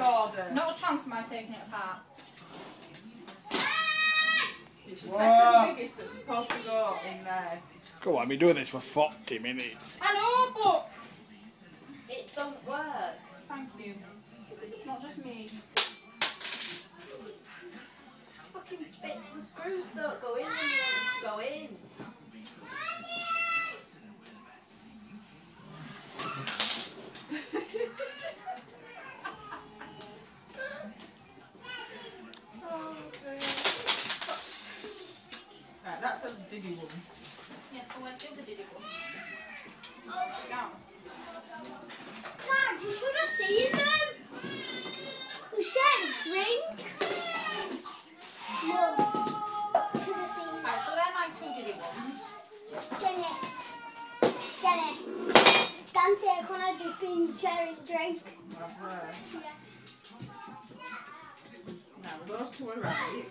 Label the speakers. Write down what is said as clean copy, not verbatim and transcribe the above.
Speaker 1: order.
Speaker 2: Not a chance am I taking it apart.
Speaker 1: It's your second biggest that's supposed to go in there.
Speaker 3: Go on, I've been doing this for 40 minutes.
Speaker 2: I know, but
Speaker 4: It don't work.
Speaker 2: thank you. It's not just me.
Speaker 4: Fucking bit, the screws don't go in when you want them to go in.
Speaker 1: Right, that's a diddy one.
Speaker 2: Yeah, so where's the other diddy one?
Speaker 5: Dad, you should have seen them. The shapes ring. Mum, you should have seen them.
Speaker 2: Right, so they're my two diddy ones.
Speaker 5: Jenny, Dante, can I just been sharing drink?
Speaker 1: Right there.
Speaker 5: Yeah.
Speaker 1: Now, those two are right.